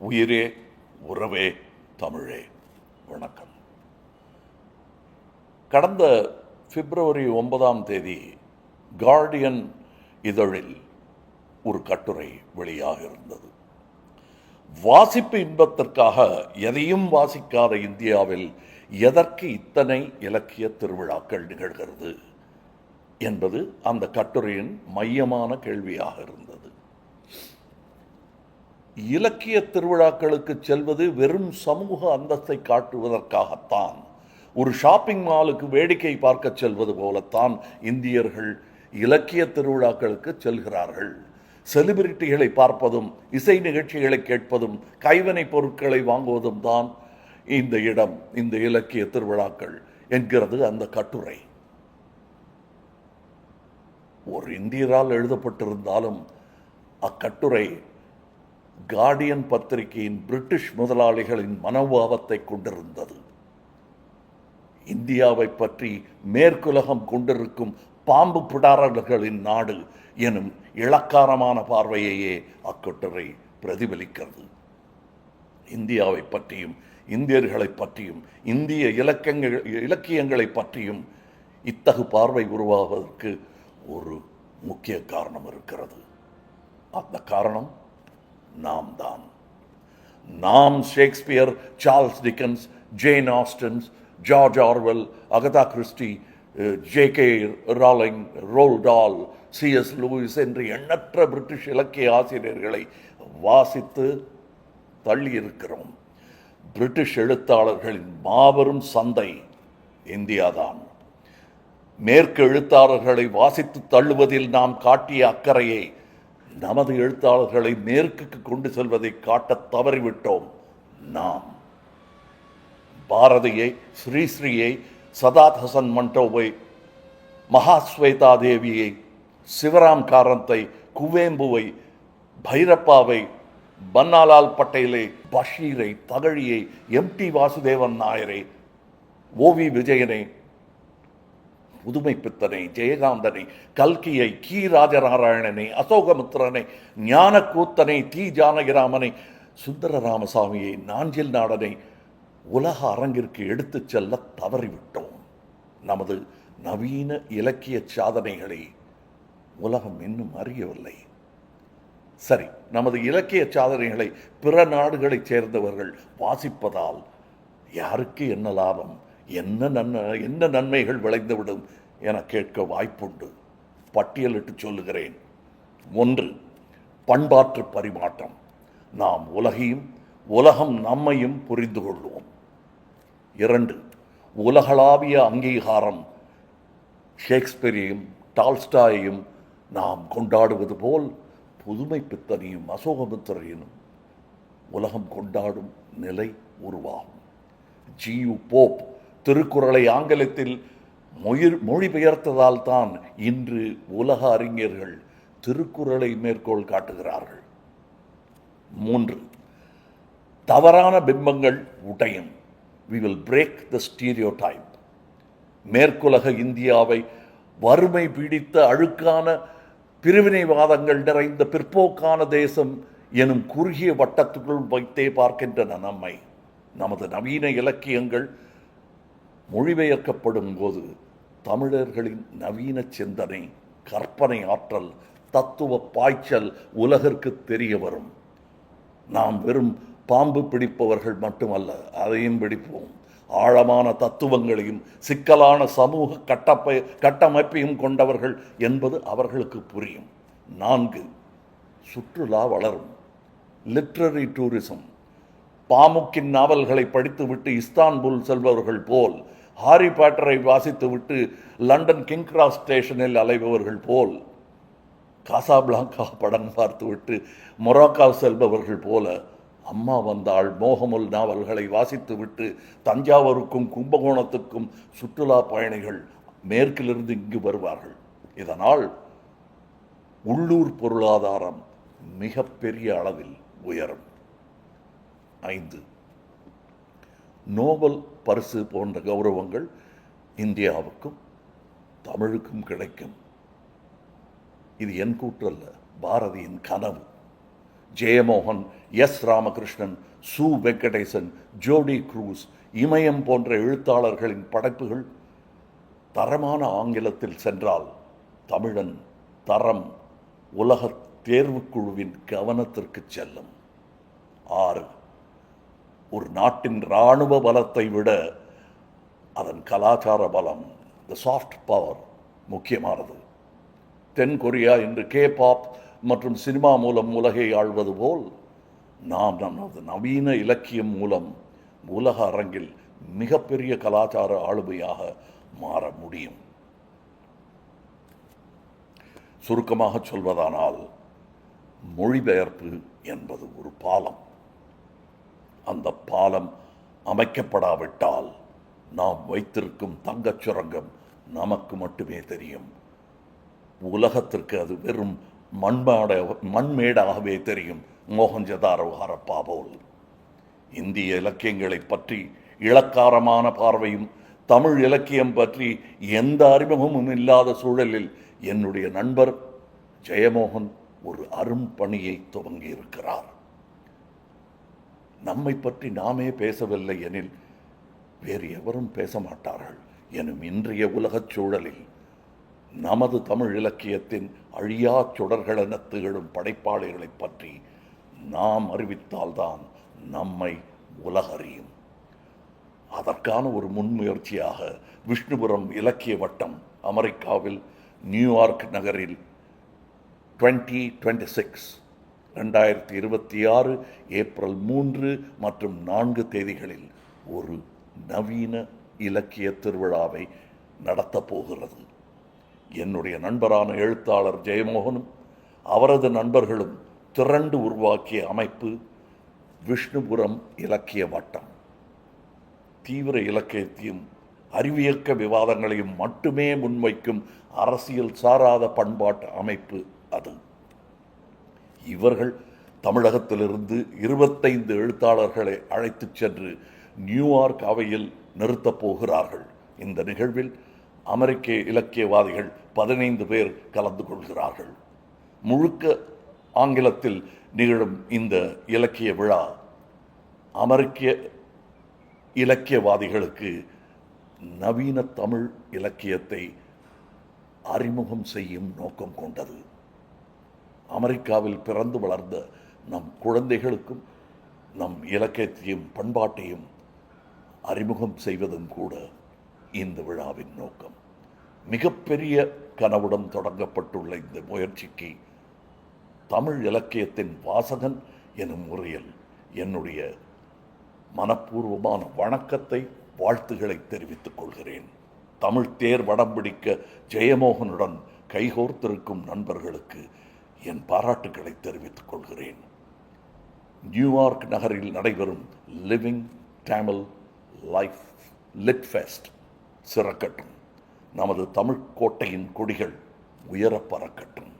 உயிரே உறவே தமிழே வணக்கம். கடந்த பிப்ரவரி 9 கார்டியன் இதழில் ஒரு கட்டுரை வெளியாக இருந்தது. வாசிப்பு இன்பத்திற்காக எதையும் வாசிக்காத இந்தியாவில் எதற்கு இத்தனை இலக்கிய திருவிழாக்கள் நிகழ்கிறது என்பது அந்த கட்டுரையின் மையமான கேள்வியாக இருந்தது. இலக்கிய திருவிழாக்களுக்கு செல்வது வெறும் சமூக அந்தஸ்தை காட்டுவதற்காகத்தான். ஒரு ஷாப்பிங் மாலுக்கு வேடிக்கை பார்க்க செல்வது போலத்தான் இந்தியர்கள் இலக்கிய திருவிழாக்களுக்கு செல்கிறார்கள். செலிபிரிட்டிகளை பார்ப்பதும் இசை நிகழ்ச்சிகளை கேட்பதும் கைவினை பொருட்களை வாங்குவதும் தான் இந்த இடம், இந்த இலக்கிய திருவிழாக்கள் என்கிறது அந்த கட்டுரை. ஒரு இந்தியரால் எழுதப்பட்டிருந்தாலும் அக்கட்டுரை கார்டியன் பத்திரிகையின் பிரிட்டிஷ் முதலாளிகளின் மனோபாவத்தை கொண்டிருந்தது. இந்தியாவை பற்றி மேற்குலகம் கொண்டிருக்கும் பாம்பு பிடாரர்களின் நாடு எனும் இளக்காரமான பார்வையையே அக்கட்டுரை பிரதிபலிக்கிறது. இந்தியாவை பற்றியும் இந்தியர்களை பற்றியும் இந்திய இலக்கியங்களை பற்றியும் இத்தகு பார்வை உருவாவதற்கு ஒரு முக்கிய காரணம் இருக்கிறது. அந்த காரணம் நாம் தான். நாம் Shakespeare, Charles Dickens, Jane Austens, George Orwell, Agatha Christie, J K. Rowling, Roald Dahl, C.S. Lewis என்று எண்ணற்ற பிரிட்டிஷ் இலக்கிய ஆசிரியர்களை வாசித்து தள்ளியிருக்கிறோம். பிரிட்டிஷ் எழுத்தாளர்களின் மாபெரும் சந்தை இந்தியாதான். மேற்கு எழுத்தாளர்களை வாசித்து தள்ளுவதில் நாம் காட்டிய அக்கறையை நமது எழுத்தாளர்களை மேற்குக்கு கொண்டு செல்வதை காட்ட தவறிவிட்டோம். நாம் பாரதியை, ஸ்ரீஸ்ரீயை, சதாத் ஹசன் மண்டோவை, மகாஸ்வேதா தேவியை, சிவராம் காரந்தை, குவேம்புவை, பைரப்பாவை, பன்னாலால் பட்டேலை, பஷீரை, தகழியை, M.T. வாசுதேவன் நாயரை, O.V. விஜயனை, புதுமை பித்தனை, ஜெயகாந்தனை, கல்கியை, கி. ராஜநாராயணனை, அசோகமித்திரனை, ஞானக்கூத்தனை, தி. ஜானகிராமனை, சுந்தர ராமசாமியை, நாஞ்சில் நாடனை உலக அரங்கிற்கு எடுத்துச் செல்ல தவறிவிட்டோம். நமது நவீன இலக்கிய சாதனைகளை உலகம் இன்னும் அறியவில்லை. சரி, நமது இலக்கிய சாதனைகளை பிற நாடுகளைச் சேர்ந்தவர்கள் வாசிப்பதால் யாருக்கு என்ன லாபம், என்ன நன்மைகள் விளைந்துவிடும் என கேட்க வாய்ப்புண்டு. பட்டியலிட்டு சொல்லுகிறேன். 1. பண்பாட்டு பரிமாற்றம். நாம் உலகையும் உலகம் நம்மையும் புரிந்து கொள்வோம். 2. உலகளாவிய அங்கீகாரம். ஷேக்ஸ்பியரையும் டால்ஸ்டாயையும் நாம் கொண்டாடுவது போல் புதுமை பித்தனையும் அசோகமித்திரையும் உலகம் கொண்டாடும் நிலை உருவாகும். G.U. போப் திருக்குறளை ஆங்கிலத்தில் மொழிபெயர்த்ததால் தான் இன்று உலக அறிஞர்கள் திருக்குறளை மேற்கோள் காட்டுகிறார்கள். 3. தவறான பிம்பங்கள் உடையும். We will break the stereotype. மேற்குலக இந்தியாவை வறுமை பீடித்த அழுக்கான பிரிவினைவாதங்கள் நிறைந்த பிற்போக்கான தேசம் எனும் குறுகிய வட்டத்துக்குள் வைத்தே பார்க்கின்றன நம்மை. நமது நவீன இலக்கியங்கள் மொழிபெயர்க்கப்படும் போது தமிழர்களின் நவீன சிந்தனை, கற்பனை ஆற்றல், தத்துவ பாய்ச்சல் உலகிற்கு தெரிய வரும். நாம் வெறும் பாம்பு பிடிப்பவர்கள் மட்டுமல்ல, அதையும் பிடிப்போம். ஆழமான தத்துவங்களையும் சிக்கலான சமூக கட்டமைப்பையும் கொண்டவர்கள் என்பது அவர்களுக்கு புரியும். 4. சுற்றுலா வளரும். Literary tourism. பாமுக்கின் நாவல்களை படித்துவிட்டு இஸ்தான்புல் செல்பவர்கள் போல், ஹாரி பாட்டரை வாசித்துவிட்டு லண்டன் கிங் கிராஸ் ஸ்டேஷனில் அலைபவர்கள் போல், காசாபிளாங்கா படம் பார்த்துவிட்டு மொராக்கோ செல்பவர்கள் போல, அம்மா வந்தாள், மோகமுல் நாவல்களை வாசித்துவிட்டு தஞ்சாவூருக்கும் கும்பகோணத்துக்கும் சுற்றுலா பயணிகள் மேற்கிலிருந்து இங்கு வருவார்கள். இதனால் உள்ளூர் பொருளாதாரம் மிகப்பெரிய அளவில் உயரும். 5. நோபல் பரிசு போன்ற கௌரவங்கள் இந்தியாவுக்கும் தமிழுக்கும் கிடைக்கும். இது என் கூற்றல்ல, பாரதியின் கனவு. ஜெயமோகன், எஸ். ராமகிருஷ்ணன், சு. வெங்கடேசன், ஜோடி குரூஸ், இமயம் போன்ற எழுத்தாளர்களின் படைப்புகள் தரமான ஆங்கிலத்தில் சென்றால் தமிழன் தரம் உலக தேர்வுக்குழுவின் கவனத்திற்கு செல்லும். 6. ஒரு நாட்டின் இராணுவ பலத்தை விட அதன் கலாச்சார பலம், த சாஃப்ட் பவர், முக்கியமானது. தென் கொரியா இன்று K-பாப் மற்றும் சினிமா மூலம் உலகை ஆள்வது போல் நாம் நமது நவீன இலக்கியம் மூலம் உலக அரங்கில் மிகப்பெரிய கலாச்சார ஆளுமையாக மாற முடியும். சுருக்கமாக சொல்வதானால், மொழிபெயர்ப்பு என்பது ஒரு பாலம். அந்த பாலம் அமைக்கப்படாவிட்டால் நாம் வைத்திருக்கும் தங்கச் சுரங்கம் நமக்கு மட்டுமே தெரியும். உலகத்திற்கு அது வெறும் மண்மேடாகவே தெரியும். மோகஞ்சதாரோ ஹரப்பா போல். இந்திய இலக்கியங்களை பற்றி இளக்காரமான பார்வையும் தமிழ் இலக்கியம் பற்றி எந்த அறிமுகமும் இல்லாத சூழலில் என்னுடைய நண்பர் ஜெயமோகன் ஒரு அரும்பணியை துவங்கியிருக்கிறார். நம்மை பற்றி நாமே பேசவில்லை எனில் வேறு எவரும் பேச மாட்டார்கள் எனும் இன்றைய உலகச் சூழலில் நமது தமிழ் இலக்கியத்தின் அழியா சுடர்களென திகழும் படைப்பாளிகளை பற்றி நாம் அறிவித்தால்தான் நம்மை உலகறியும். அதற்கான ஒரு முன்முயற்சியாக விஷ்ணுபுரம் இலக்கிய வட்டம் அமெரிக்காவில் நியூயார்க் நகரில் 2026 ஏப்ரல் 3 மற்றும் 4 தேதிகளில் ஒரு நவீன இலக்கிய திருவிழாவை நடத்தப் போகிறது. என்னுடைய நண்பரான எழுத்தாளர் ஜெயமோகனும் அவரது நண்பர்களும் திரண்டு உருவாக்கிய அமைப்பு விஷ்ணுபுரம் இலக்கிய வட்டம். தீவிர இலக்கியத்தையும் அறிவியக்க விவாதங்களையும் மட்டுமே முன்வைக்கும் அரசியல் சாராத பண்பாட்டு அமைப்பு அது. இவர்கள் தமிழகத்திலிருந்து 25 எழுத்தாளர்களை அழைத்துச் சென்று நியூயார்க் அவையில் நிறுத்தப் போகிறார்கள். இந்த நிகழ்வில் அமெரிக்க இலக்கியவாதிகள் 15 பேர் கலந்து கொள்கிறார்கள். முழுக்க ஆங்கிலத்தில் நிகழும் இந்த இலக்கிய விழா அமெரிக்க இலக்கியவாதிகளுக்கு நவீன தமிழ் இலக்கியத்தை அறிமுகம் செய்யும் நோக்கம் கொண்டது. அமெரிக்காவில் பிறந்து வளர்ந்த நம் குழந்தைகளுக்கும் நம் இலக்கியத்தையும் பண்பாட்டையும் அறிமுகம் செய்வதும் கூட இந்த விழாவின் நோக்கம். மிகப்பெரிய கனவுடன் தொடங்கப்பட்டுள்ள இந்த முயற்சிக்கு தமிழ் இலக்கியத்தின் வாசகன் எனும் முறையில் என்னுடைய மனப்பூர்வமான வணக்கத்தை, வாழ்த்துக்களை தெரிவித்துக் கொள்கிறேன். தமிழ் தேர் வடம் பிடிக்க ஜெயமோகனுடன் கைகோர்த்திருக்கும் நண்பர்களுக்கு என் பாராட்டுக்களை தெரிவித்துக் கொள்கிறேன். நியூயார்க் நகரில் நடைபெறும் living Tamil life lit fest சிறக்கட்டும். நமது தமிழ் கோட்டையின் கொடிகள் உயர பறக்கட்டும்.